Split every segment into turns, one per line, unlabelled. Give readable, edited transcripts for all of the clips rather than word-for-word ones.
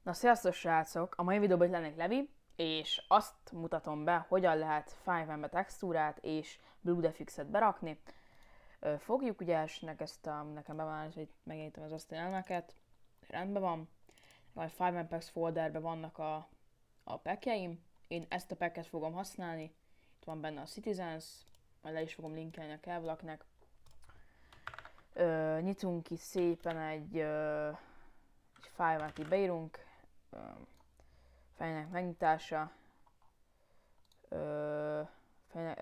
Na sziasztok srácok! A mai videóban itt lennék Levi, és azt mutatom be, hogyan lehet 5M-be textúrát és BlueDefix-et berakni. Fogjuk ugye elsőnek ezt nekem be van, hogy megnyitom az elemeket. Rendben van. Majd 5M folderben vannak a packjeim. Én ezt a packet fogom használni. Itt van benne a Citizens, majd le is fogom linkelni a kevlaknek. Nyitunk ki szépen egy fájlát, így beírunk. Fejnek megnyitása,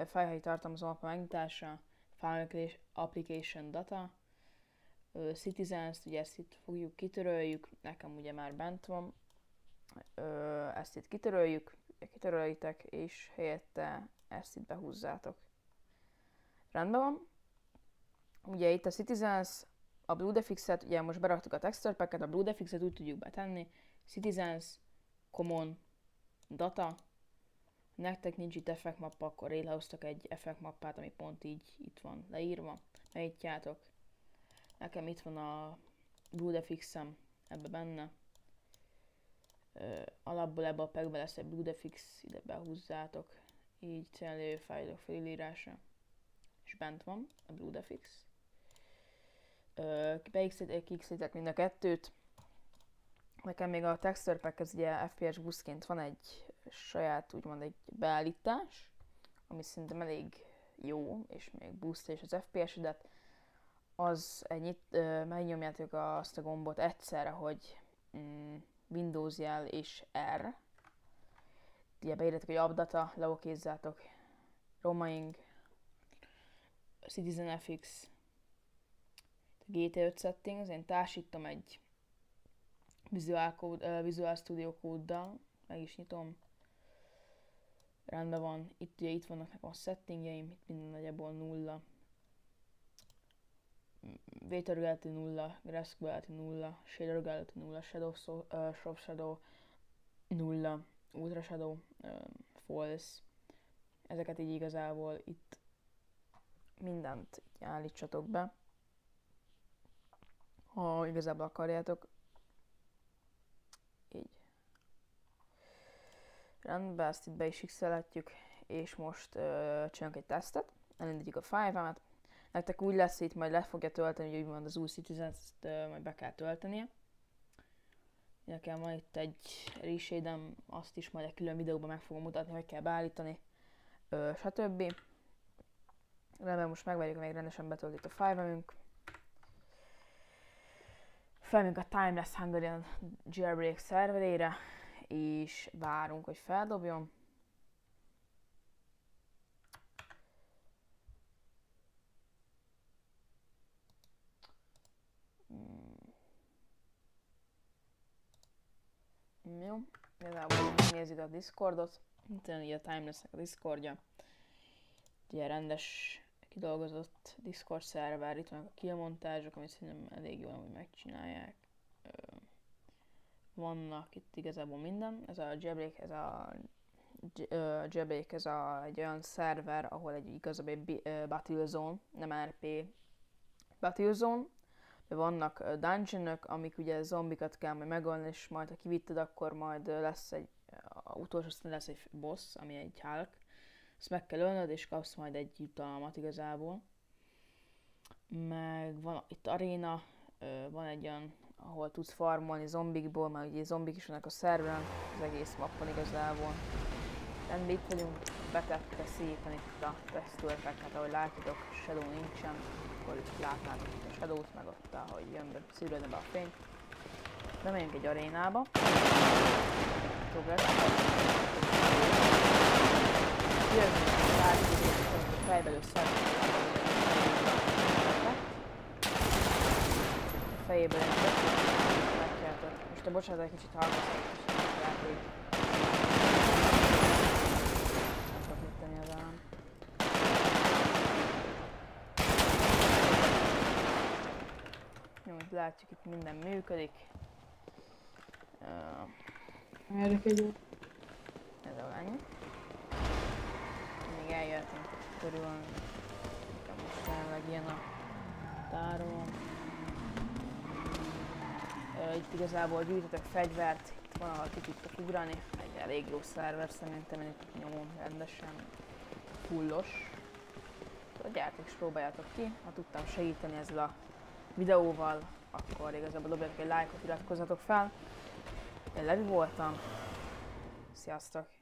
fejhelyi tartalmazó mappa megnyitása, File Application Data, Citizens, ugye ezt itt fogjuk, kitöröljük, nekem ugye már bent van, ezt itt kitöröljétek, és helyette ezt itt behúzzátok. Rendben van. Ugye itt a Citizens, a BlueDefix-et, ugye most beraktuk a texture packet, a BlueDefix-et úgy tudjuk betenni, Citizens, Common, Data. Nektek nincs itt effekt mappa, akkor létrehoztak egy effekt mappát, ami pont így itt van leírva. Megnyitjátok. Nekem itt van a BlueDefix-em ebbe benne. Alapból ebbe a packbe lesz egy BlueDefix, ide behúzzátok. Így céllévő fájlok felírása. És bent van a BlueDefix. Kiixelitek mind a kettőt. Nekem még a texture pack, ez ugye FPS boostként van egy saját, úgymond egy beállítás, ami szerintem elég jó, és még boostja is az FPS-edet. Az ennyit, megnyomjátok azt a gombot egyszerre, hogy Windows jel és R. Ugye beírjátok, hogy updata, leokézzátok, roaming, Citizen FX, GT5 settings, én társítom egy Visual Studio kóddal, meg is nyitom. Rendben van, itt ugye itt vannak nekem a settingjeim, itt minden nagyjából 0. Vector Reality 0, Graphics Reality 0, Shader Reality 0, Soft Shadow 0, Ultra Shadow, False. Ezeket így igazából itt mindent állítsatok be, ha igazából akarjátok. Így. Rendben, ezt itt be is pixelhetjük, és most csinálunk egy tesztet, elindítjuk a 5M-et. Nektek úgy lesz, itt majd le fogja tölteni, hogy úgymond az új Citizens-t majd be kell töltenie. Nekem van itt egy reshade-em, azt is majd egy külön videóban meg fogom mutatni, hogy kell beállítani, stb. Rendben, most megvárjuk, még rendesen betöltik a 5M-ünk. Felmegyünk a Timeless Hungarian Jailbreak szerverére, és várunk, hogy feldobjon. Jó, igazából megnézzük a Discordot. Itt van ugye a Timeless-nek a Discordja. Ugye rendes, kidolgozott Discord szerver, itt vannak a killmontázsok, amit szerintem elég jól hogy megcsinálják. Vannak itt igazából minden. Ez a Jailbreak, egy olyan szerver, ahol egy igazából egy Battlezone, nem RP Battlezone. De vannak dungeonok, amik ugye zombikat kell majd megölni, és majd ha kivitted, akkor majd lesz egy, utolsó szinten lesz egy boss, ami egy Hulk. Ezt meg kell ölnöd, és kapsz majd egy jutalmat igazából. Meg van itt aréna, van egy olyan, ahol tudsz farmolni zombikból, mert ugye zombik is vannak a szerveren, az egész mappon igazából. Rendben, itt vagyunk, betette szépen itt a texture packet, ahogy látjátok, shadow nincsen, akkor itt látnátok itt a shadowt, meg ott, ahogy jön be, szűrődne be a fény. Bemegyünk egy arénába. Jövünk, látjuk, hogy a fejbelül a fejéből egy megkeltett. Most bocsánat, egy kicsit hallgatok, és lehet, hogy nem tudok mit tenni az állam. Jó, itt látjuk, itt minden működik.
Erre figyelj.
Ez a lány. Még eljöhetünk körülni. Nekem most jelenleg ilyen a tárom. Itt igazából gyűjtötök fegyvert, itt van, ahol ki tudtok ugrani. Egy elég jó szerver szerintem, én itt nyomom rendesen fullos. Gyertek és próbáljátok ki, ha tudtam segíteni ezzel a videóval, akkor igazából dobjatok egy lájkot, iratkozzatok fel. Én Levi voltam, sziasztok!